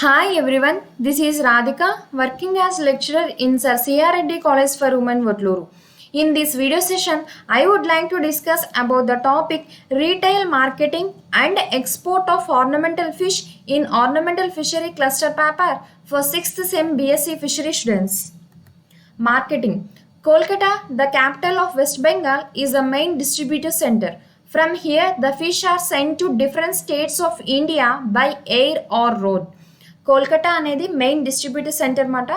Hi everyone, this is Radhika working as lecturer in Sir C.R. Reddy College for Women Votluru. In this video session, I would like to discuss about the topic retail marketing and export of ornamental fish in ornamental fishery cluster paper for 6th sem BSc fishery students. Marketing. Kolkata, the capital of West Bengal, is the main distributor center. From here, the fish are sent to different states of India by air or road. Kolkata అనేది main distributor centre అన్నమాట.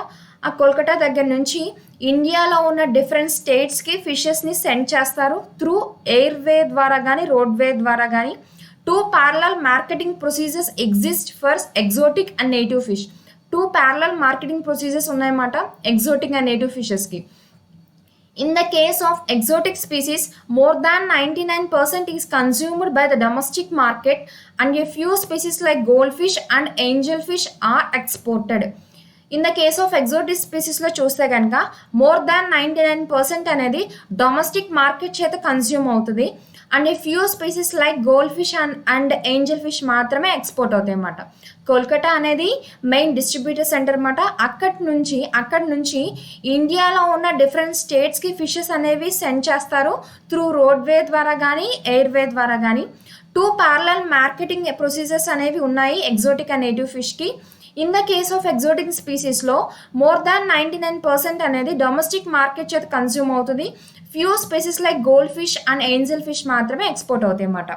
ఆ కోల్కతా దగ్గర నుంచి ఇండియాలో ఉన్న different స్టేట్స్కి ఫిషెస్ని send చేస్తారు త్రూ ఎయిర్ వే ద్వారా కానీ రోడ్ వే ద్వారా కానీ. Two parallel marketing procedures exist for exotic and native fish. Two parallel marketing procedures ఉన్నాయన్నమాట ఎగ్జోటిక్ అండ్ నేటివ్ ఫిషెస్కి. In the case of exotic species, more than 99% is consumed by the domestic market and a few species like goldfish and angelfish are exported. In the case of exotic స్పీసీస్లో చూస్తే కనుక more than 99% అనేది domestic market చేత consume అవుతుంది and a few species like goldfish and angelfish మాత్రమే export అవుతాయి అన్నమాట. కోల్కతా అనేది మెయిన్ డిస్ట్రిబ్యూటర్ సెంటర్ అన్నమాట. అక్కడి నుంచి ఇండియాలో ఉన్న డిఫరెంట్ స్టేట్స్కి ఫిషెస్ అనేవి సెండ్ చేస్తారు త్రూ రోడ్ వే ద్వారా కానీ ఎయిర్ వే ద్వారా కానీ. టూ ప్యారలల్ మార్కెటింగ్ ప్రొసీజర్స్ అనేవి ఉన్నాయి ఎగ్జోటిక్ అండ్ నేటివ్ ఫిష్కి. In the case of exotic స్పీసీస్లో మోర్ దాన్ 99% అనేది డొమెస్టిక్ మార్కెట్ చేత కన్స్యూమ్ అవుతుంది. Few species like goldfish and angelfish మాత్రమే ఎక్స్పోర్ట్ అవుతాయి అన్నమాట.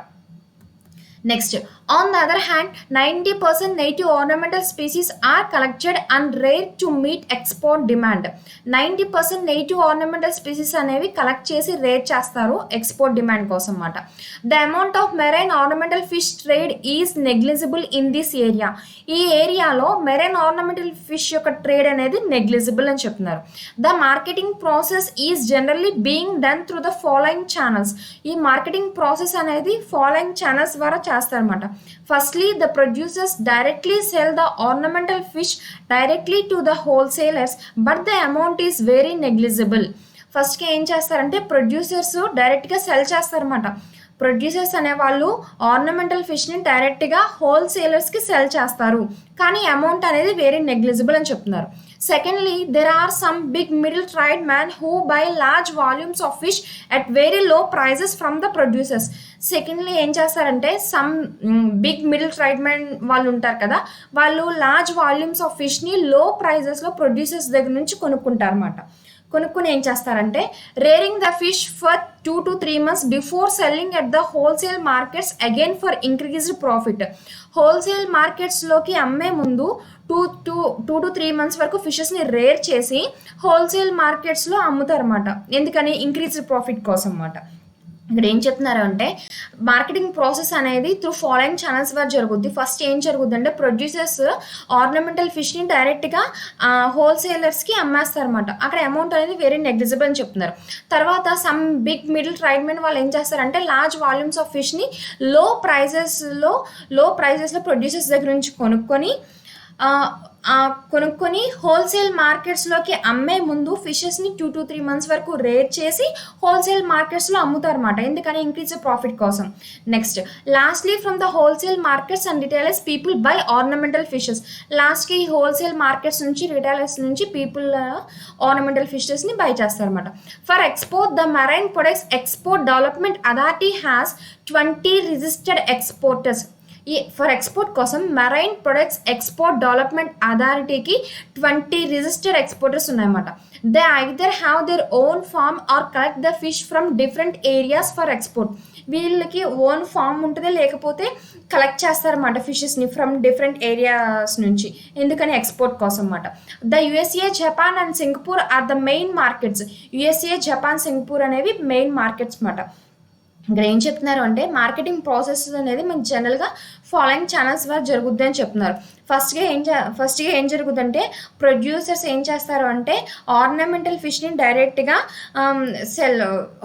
Next, on the other hand, 90% native ornamental species are collected and reared to meet export demand. 90% native ornamental species అనేవి collect చేసి rare చేస్తారు export demand కోసం అన్నమాట. The amount of marine ornamental fish trade is negligible in this area. ఈ ఏరియాలో marine ornamental fish యొక్క trade అనేది negligible అని చెప్తున్నారు. The marketing process is generally being done through the following channels. ఈ మార్కెటింగ్ ప్రాసెస్ అనేది ఫాలోయింగ్ ఛానల్స్ ద్వారా చేస్తారన్నమాట. Firstly, the producers directly sell the ornamental fish directly to the wholesalers, but the amount is very negligible. ఫస్ట్కి ఏం చేస్తారంటే producers డైరెక్ట్గా cell చేస్తారన్నమాట. Producers అనేవాళ్ళు ఆర్నమెంటల్ ఫిష్ని డైరెక్ట్గా హోల్సేలర్స్కి సెల్ చేస్తారు, కానీ అమౌంట్ అనేది వెరీ నెగ్లిజిబుల్ అని చెప్తున్నారు. Secondly, there are some big middle tradesmen who buy large volumes of fish at very low prices from the producers. Secondly ఏం చేస్తారంటే సమ్ బిగ్ మిడిల్ ట్రేడ్మెన్ వాళ్ళు ఉంటారు కదా, వాళ్ళు లార్జ్ వాల్యూమ్స్ ఆఫ్ ఫిష్ని లో ప్రైజెస్లో ప్రొడ్యూసర్స్ దగ్గర నుంచి కొనుక్కుంటారన్నమాట. కొనుక్కుని ఏం చేస్తారంటే rearing the fish for 2 to 3 months before selling at the wholesale markets again for increased profit. Wholesale మార్కెట్స్లోకి అమ్మే ముందు 2 to 3 months వరకు ఫిషెస్ని రేర్ చేసి హోల్సేల్ మార్కెట్స్లో అమ్ముతారన్నమాట. ఎందుకని? ఇంక్రీజ్డ్ ప్రాఫిట్ కోసం అన్నమాట. ఇక్కడ ఏం చెప్తున్నారు అంటే మార్కెటింగ్ ప్రాసెస్ అనేది త్రూ ఫాలోయింగ్ ఛానల్స్ ద్వారా జరుగుద్ది. ఫస్ట్ ఏం జరుగుద్ది అంటే ప్రొడ్యూసర్స్ ఆర్నమెంటల్ ఫిష్ని డైరెక్ట్గా హోల్సేలర్స్కి అమ్మేస్తారన్నమాట. అక్కడ అమౌంట్ అనేది వెరీ నెగ్లిజిబుల్ అని చెప్తున్నారు. తర్వాత సమ్ బిగ్ మిడిల్ ట్రేడ్మెన్ వాళ్ళు ఏం చేస్తారంటే లార్జ్ వాల్యూమ్స్ ఆఫ్ ఫిష్ని లో ప్రైజెస్లో ప్రొడ్యూసర్స్ దగ్గర నుంచి కొనుక్కొని హోల్సేల్ మార్కెట్స్లోకి అమ్మే ముందు ఫిషెస్ని 2 to 3 months వరకు రేట్ చేసి హోల్సేల్ మార్కెట్స్లో అమ్ముతారన్నమాట. ఎందుకని? ఇంక్రీజ్ ప్రాఫిట్ కోసం. Next, lastly from the wholesale markets and retailers people buy ornamental fishes. లాస్ట్కి హోల్సేల్ మార్కెట్స్ నుంచి రిటైలర్స్ నుంచి పీపుల్ ఆర్నమెంటల్ ఫిషెస్ని బై చేస్తారన్నమాట. For export, the marine products export development authority has 20 registered exporters. ఈ for export కోసం marine products export development అథారిటీకి 20 registered exporters ఉన్నాయన్నమాట. They either have their own farm or collect the fish from different areas for export. వీళ్ళకి own farm ఉంటుంది, లేకపోతే collect చేస్తారన్నమాట ఫిషెస్ని from different areas నుంచి. ఎందుకని? ఎక్స్పోర్ట్ కోసం అన్నమాట. The USA, Japan and Singapore are the main markets. USA, Japan, Singapore అనేవి main markets అన్నమాట. ఇక్కడ ఏం చెప్తున్నారు అంటే మార్కెటింగ్ ప్రాసెస్ అనేది మనకి జనరల్గా ఫాలోయింగ్ ఛానల్స్ ద్వారా జరుగుద్ది అని చెప్తున్నారు. ఫస్ట్గా ఏం జరుగుతుందంటే ప్రొడ్యూసర్స్ ఏం చేస్తారు అంటే ఆర్నమెంటల్ ఫిష్ని డైరెక్ట్గా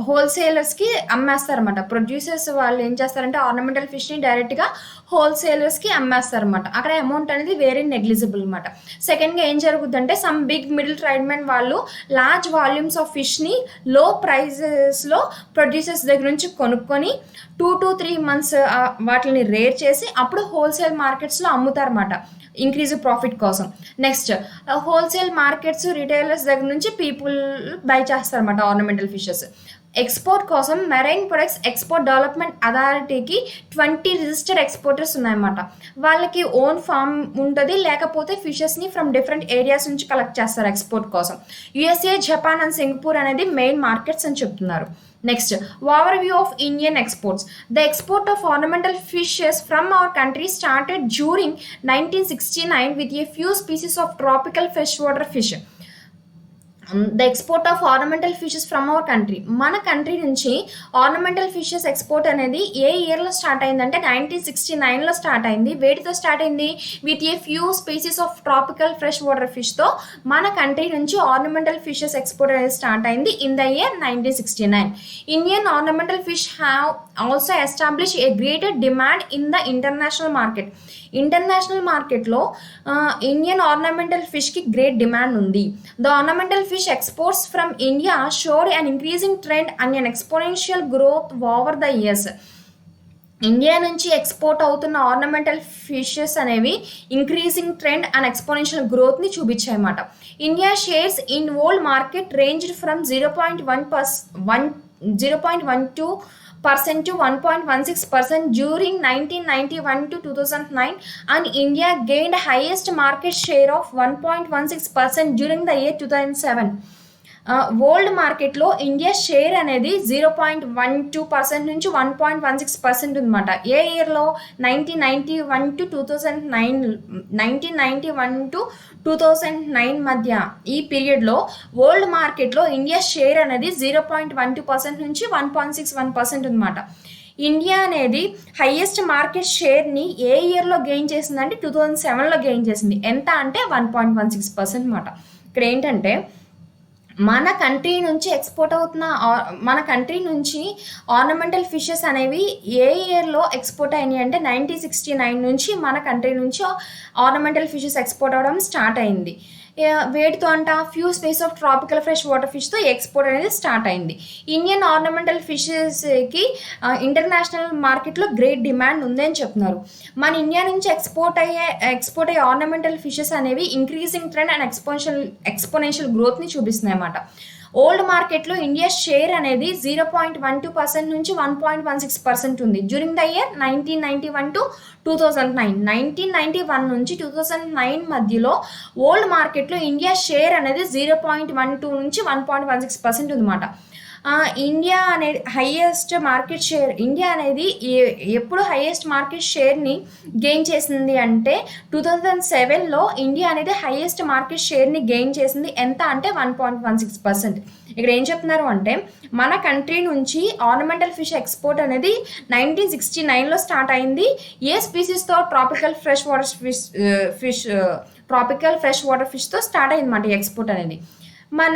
హోల్సేలర్స్కి అమ్మేస్తారన్నమాట. ప్రొడ్యూసర్స్ వాళ్ళు ఏం చేస్తారంటే ఆర్నమెంటల్ ఫిష్ని డైరెక్ట్గా హోల్సేలర్స్కి అమ్మేస్తారన్నమాట. అక్కడ అమౌంట్ అనేది వెరీ నెగ్లిజిబుల్ అనమాట. సెకండ్గా ఏం జరుగుతుందంటే సమ్ బిగ్ మిడిల్ ట్రేడ్మెన్ వాళ్ళు లార్జ్ వాల్యూమ్స్ ఆఫ్ ఫిష్ని లో ప్రైజెస్లో ప్రొడ్యూసర్స్ దగ్గర నుంచి కొనుక్కొని 2 to 3 months వాటిని రేర్ చేసి అప్పుడు హోల్సేల్ మార్కెట్స్లో అమ్ముతారన్నమాట ఇంక్రీజ్ ప్రాఫిట్ కోసం. నెక్స్ట్ హోల్సేల్ మార్కెట్స్ రిటైలర్స్ దగ్గర నుంచి పీపుల్ బై చేస్తారన్నమాట ఆర్నమెంటల్ ఫిషెస్. ఎక్స్పోర్ట్ కోసం మెరైన్ ప్రొడక్ట్స్ ఎక్స్పోర్ట్ డెవలప్మెంట్ అథారిటీకి 20 రిజిస్టర్డ్ ఎక్స్పోర్టర్స్ ఉన్నాయన్నమాట. వాళ్ళకి ఓన్ ఫామ్ ఉంటుంది, లేకపోతే ఫిషెస్ని ఫ్రమ్ డిఫరెంట్ ఏరియాస్ నుంచి కలెక్ట్ చేస్తారు ఎక్స్పోర్ట్ కోసం. యుఎస్ఏ, జపాన్ అండ్ సింగపూర్ అనేది మెయిన్ మార్కెట్స్ అని చెప్తున్నారు. Next, overview of Indian exports. The export of ornamental fishes from our country started during 1969 with a few species of tropical freshwater fish. The export of ornamental fishes from our country. మన country నుంచి ornamental fishes export అనేది ఏ ఇయర్లో start అయిందంటే 1969లో start అయింది. వేటితో start అయింది? With a few species of tropical freshwater ఫిష్తో మన కంట్రీ నుంచి ఆర్నమెంటల్ ఫిషెస్ ఎక్స్పోర్ట్ అనేది స్టార్ట్ అయింది in the year 1969. Indian ornamental fish have also establish a greater demand in the international market. International మార్కెట్లో Indian ornamental ఫిష్కి great demand ఉంది. The ornamental fish exports from India showed an increasing trend and an exponential growth over the years. India నుంచి export అవుతున్న ornamental fishes అనేవి increasing trend and exponential గ్రోత్ని చూపించాయన్నమాట. India shares in world market ranged from 0.12% to 1.16% during 1991 to 2009 and India gained highest market share of 1.16% during the year 2007. World మార్కెట్లో India share అనేది 0.12% నుంచి 1.16% ఉందన్నమాట. ఏ ఇయర్లో? 1991 to 2009 మధ్య ఈ పీరియడ్లో వరల్డ్ మార్కెట్లో ఇండియా షేర్ అనేది 0.12% నుంచి 1.61% ఉందన్నమాట. ఇండియా అనేది హైయెస్ట్ మార్కెట్ షేర్ని ఏ ఇయర్లో గెయిన్ చేసిందంటే 2007లో గెయిన్ చేసింది. ఎంత అంటే 1.16% అన్నమాట. ఇక్కడ ఏంటంటే మన కంట్రీ నుంచి ఎక్స్పోర్ట్ అవుతున్న మన కంట్రీ నుంచి ఆర్నమెంటల్ ఫిషెస్ అనేవి ఏ ఇయర్లో ఎక్స్పోర్ట్ అయినాయి అంటే 1969 నుంచి మన కంట్రీ నుంచి ఆర్నమెంటల్ ఫిషెస్ ఎక్స్పోర్ట్ అవ్వడం స్టార్ట్ అయింది. వేటితో అంట? Few species of tropical freshwater ఫిష్తో ఎక్స్పోర్ట్ అనేది స్టార్ట్ అయింది. ఇండియన్ ఆర్నమెంటల్ ఫిషెస్కి ఇంటర్నేషనల్ మార్కెట్లో గ్రేట్ డిమాండ్ ఉంది అని చెప్తున్నారు. మన ఇండియా నుంచి ఎక్స్పోర్ట్ అయ్యే ఆర్నమెంటల్ ఫిషెస్ అనేవి ఇంక్రీజింగ్ ట్రెండ్ అండ్ ఎక్స్పోనెన్షియల్ గ్రోత్ని చూపిస్తున్నాయి అన్నమాట. ఓల్డ్ మార్కెట్లో ఇండియా షేర్ అనేది 0.12% నుంచి 1.16% ఉంది డ్యూరింగ్ ద ఇయర్ 1991 to 2009. 1991 నుంచి 2009 మధ్యలో ఓల్డ్ మార్కెట్లో ఇండియా షేర్ అనేది 0.12 నుంచి 1.16% ఉందన్నమాట. ఇండియా అనేది హైయెస్ట్ మార్కెట్ షేర్, ఇండియా అనేది ఎప్పుడు హైయెస్ట్ మార్కెట్ షేర్ని గెయిన్ చేసింది అంటే 2007లో ఇండియా అనేది హైయెస్ట్ మార్కెట్ షేర్ని గెయిన్ చేసింది. ఎంత అంటే 1.16%. ఇక్కడ ఏం చెప్తున్నారు అంటే మన కంట్రీ నుంచి ఆర్నమెంటల్ ఫిష్ ఎక్స్పోర్ట్ అనేది 1969లో స్టార్ట్ అయింది. ఏ స్పీసీస్తో? ట్రాపికల్ ఫ్రెష్ వాటర్ ఫిష్తో స్టార్ట్ అయింది అన్నమాట ఎక్స్పోర్ట్ అనేది. మన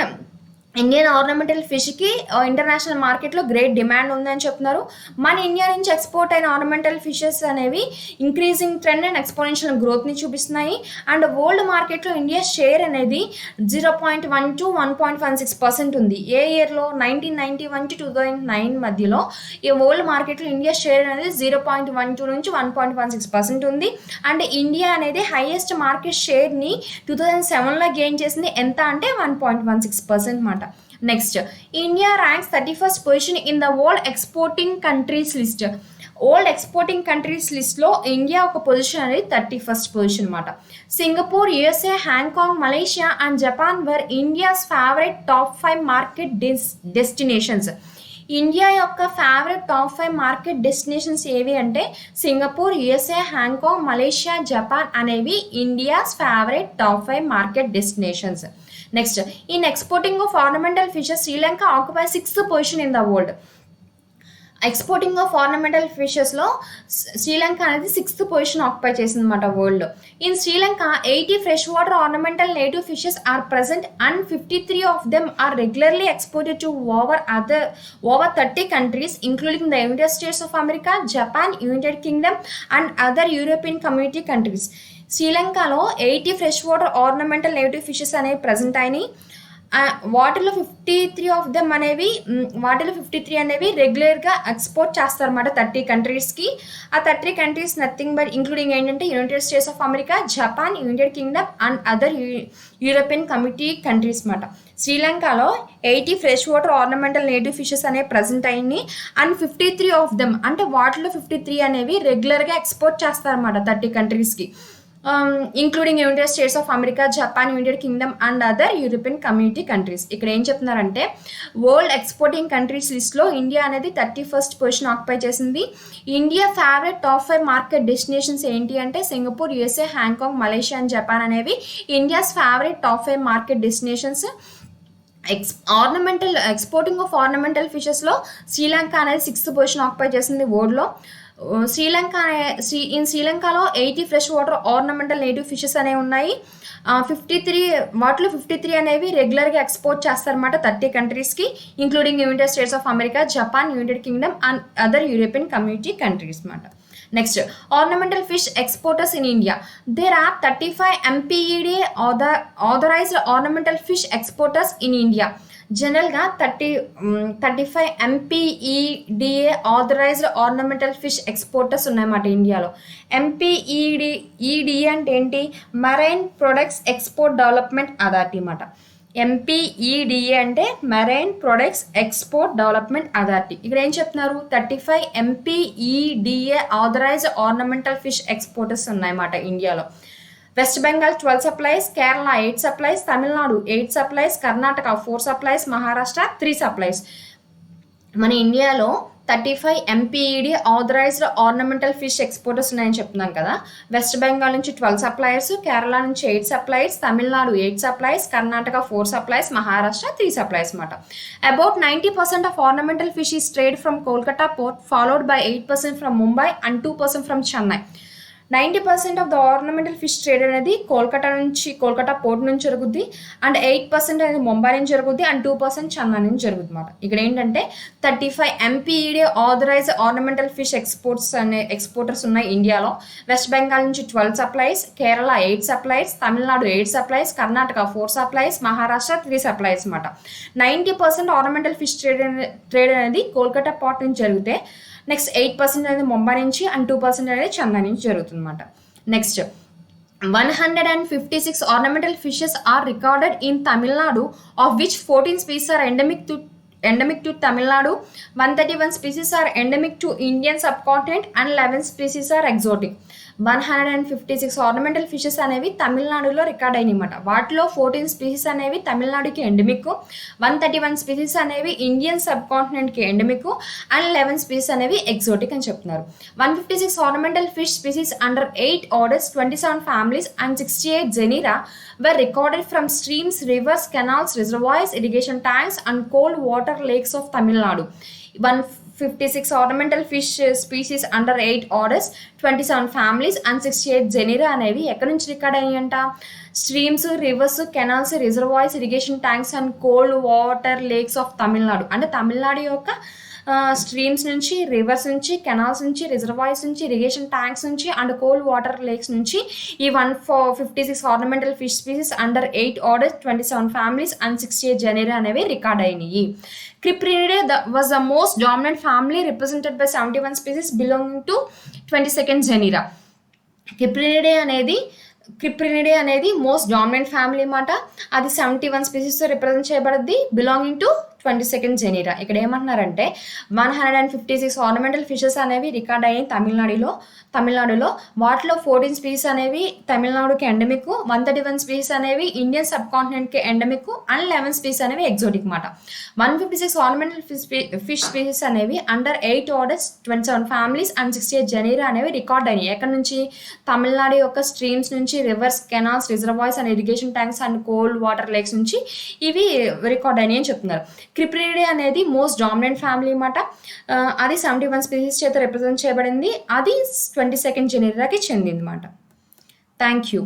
ఇండియన్ ఆర్నమెంటల్ ఫిష్కి ఇంటర్నేషనల్ మార్కెట్లో గ్రేట్ డిమాండ్ ఉందని చెప్తున్నారు. మన ఇండియా నుంచి ఎక్స్పోర్ట్ అయిన ఆర్నమెంటల్ ఫిషెస్ అనేవి ఇంక్రీజింగ్ ట్రెండ్ అండ్ ఎక్స్పోనెన్షియల్ గ్రోత్ని చూపిస్తున్నాయి. అండ్ వరల్డ్ మార్కెట్లో ఇండియా షేర్ అనేది 0.1 to 1.16% ఉంది. ఏ ఇయర్లో? 1991 to 2009 మధ్యలో ఈ వరల్డ్ మార్కెట్లో ఇండియా షేర్ అనేది 0.12 నుంచి 1.16% ఉంది. అండ్ ఇండియా అనేది హైయెస్ట్ మార్కెట్ షేర్ని 2007లో గెయిన్ చేసింది. ఎంత అంటే 1.16% అన్నమాట. Next, India ranks 31st position in the world exporting countries list. World exporting countries లిస్ట్లో ఇండియా ఒక పొజిషన్ అనేది 31st పొజిషన్ అనమాట. Singapore, USA, Hong Kong, Malaysia and Japan were India's favourite top 5 market destinations. India యొక్క favourite top 5 market destinations ఏవి అంటే Singapore, USA, Hong Kong, Malaysia, Japan అనేవి India's favourite top 5 market destinations. Next, in exporting of ornamental fishes, Sri Lanka occupies 6th position in the world. Exporting of ornamental ఫిషెస్లో శ్రీలంక అనేది 6th position occupy చేసింది అనమాట వరల్డ్లో. In Sri Lanka 80 fresh water ornamental native fishes are present and 53 of them are regularly exported to over 30 countries including the United States of America, Japan, United Kingdom and other European community countries. శ్రీలంకలో 80 fresh water ornamental native fishes అనేవి present అయినాయి. వాటిలో 53 of them అనేవి రెగ్యులర్గా export చేస్తారన్నమాట 30 కంట్రీస్కి. ఆ 30 countries nothing but including ఏంటంటే United States of America, Japan, United Kingdom and other European committee countries అన్నమాట. శ్రీలంకలో 80 fresh water ornamental native fishes అనేవి ప్రజెంట్ అయ్యి అండ్ 53 ఆఫ్ దెమ్ అంటే వాటిలో 53 అనేవి రెగ్యులర్గా ఎక్స్పోర్ట్ చేస్తారన్నమాట 30 కంట్రీస్కి, including United States of America, Japan, United Kingdom and other European community countries. ఇక్కడ ఏం చెప్తున్నారంటే వరల్డ్ ఎక్స్పోర్టింగ్ కంట్రీస్ లిస్ట్లో ఇండియా అనేది 31st పొజిషన్ ఆక్యుపై చేసింది. India favourite top 5 market destinations ఏంటి అంటే Singapore, USA, Hong Kong, Malaysia and Japan అనేవి India's favourite top 5 market destinations. Exporting of ornamental ఫిషెస్లో శ్రీలంక అనేది 6th పొజిషన్ ఆక్యుపై చేసింది వరల్డ్లో. శ్రీలంకలో 80 fresh water ornamental native fishes అనేవి ఉన్నాయి. 53 అనేవి రెగ్యులర్గా ఎక్స్పోర్ట్ చేస్తారన్నమాట 30 కంట్రీస్కి, including United States of America, Japan, United Kingdom and other European community countries అన్నమాట. Next ornamental fish exporters in India. There are 35 MPEDA authorized ornamental fish exporters in India. జనరల్గా 35 MPEDA authorised ornamental fish exporters ఉన్నాయన్నమాట ఇండియాలో. MPEDA అంటే ఏంటి? Marine products export development authority అన్నమాట. MPEDA అంటే marine products export development authority. ఇక్కడ ఏం చెప్తున్నారు? 35 MPEDA authorised ornamental fish exporters ఉన్నాయన్నమాట ఇండియాలో. West Bengal 12 supplies, Kerala 8 supplies, Tamil Nadu 8 supplies, Karnataka 4 supplies, Maharashtra 3 supplies. మన ఇండియాలో 35 MPEDA authorised ornamental fish exporters ఉన్నాయని చెప్తున్నాను కదా. వెస్ట్ బెంగాల్ నుంచి 12 సప్లయర్స్, కేరళ నుంచి 8 supplies, Tamil Nadu 8 supplies, Karnataka 4 supplies, Maharashtra 3 supplies అన్నమాట. About 90% of ornamental fish is trade from Kolkata port, followed by 8% from Mumbai and 2% from Chennai. 90% of the ornamental fish trade అనేది Kolkata port నుంచి జరుగుద్ది అండ్ 8% అనేది ముంబై నుంచి జరుగుద్ది అండ్ 2% చెన్నై నుంచి జరుగుద్ది అన్నమాట. ఇక్కడ ఏంటంటే 35 MPEDA authorise ornamental fish exporters ఉన్నాయి ఇండియాలో. వెస్ట్ బెంగాల్ నుంచి 12 supplies, Kerala 8 supplies, Tamil Nadu 8 supplies, Karnataka 4 supplies, Maharashtra 3 supplies అన్నమాట. 90% ఆర్నమెంటల్ ఫిష్ ట్రేడ్ అనేది కోల్కతా పోర్ట్ నుంచి జరిగితే నెక్స్ట్ 8% అనేది ముంబై నుంచి అండ్ 2% అనేది చెన్నై నుంచి జరుగుతుంది అన్నమాట. Next 156 ornamental fishes are recorded in Tamil Nadu, of which 14 species are endemic to Tamil Nadu, 131 species are endemic to Indian subcontinent and 11 species are exotic. 156 ornamental fishes అనేవి తమిళనాడులో రికార్డ్ అయినమాట. వాటిలో 14 స్పీసీస్ అనేవి తమిళనాడుకి ఎండమిక్, 131 స్పీసీస్ అనేవి Indian సబ్ కాంటినెంట్కి endemic and 11 species అనేవి ఎగ్జోటిక్ అని చెప్తున్నారు. 156 ornamental fish species under 8 orders, 27 families and 68 genera were recorded from streams, rivers, canals, reservoirs, irrigation tanks and cold water lakes of Tamil Nadu. 156 ornamental fish species under 8 orders, 27 families and 68 genera అనేవి ఎక్కడి నుంచి record అయ్యాయంట? Streams, rivers, canals, reservoirs, irrigation tanks and cold water lakes of Tamil Nadu. అంటే తమిళనాడు యొక్క streams నుంచి, reverse నుంచి, canals నుంచి, reservoirs నుంచి, ఇరిగేషన్ ట్యాంక్స్ నుంచి అండ్ కోల్డ్ వాటర్ లేక్స్ నుంచి ఈ 156 ornamental fish species under 8 orders, 27 families and 68 జెనెరా అనేవి రికార్డ్ అయినాయి. Cyprinidae was the most dominant family, represented by 71 species belonging to 22nd genera. Cyprinidae అనేది most dominant family అన్నమాట. అది 71 స్పీసీస్తో represent చేయబడింది, belonging to 22nd జెనీరా. ఇక్కడ ఏమంటున్నారంటే 156 ఆర్నమెంటల్ ఫిషెస్ అనేవి record అయ్యాయి తమిళనాడులో. వాటిలో 14 స్పీసీస్ అనేవి తమిళనాడుకి ఎండమిక్, 131 స్పీసీస్ అనేవి ఇండియన్ సబ్ కాంటినెంట్కి ఎండమిక్ అండ్ 11 స్పీసీస్ అనేవి ఎగ్జోటిక్ మాట. 156 ఆర్నమెంటల్ ఫిష్ స్పీసీస్ అనేవి under 8 orders, 27 families and 68 genera అనేవి రికార్డ్ అయినాయి. ఎక్కడి నుంచి? తమిళనాడు యొక్క స్ట్రీమ్స్ నుంచి, rivers, canals, reservoirs and irrigation tanks and cold water lakes నుంచి ఇవి రికార్డ్ అయినాయి అని చెప్తున్నారు. Cyprinidae అనేది మోస్ట్ డామినెంట్ ఫ్యామిలీ అన్నమాట. అది 71 స్పీసీస్ చేత రిప్రజెంట్ చేయబడింది. అది 22nd జెనీరాకి చెందింది అన్నమాట. Thank you.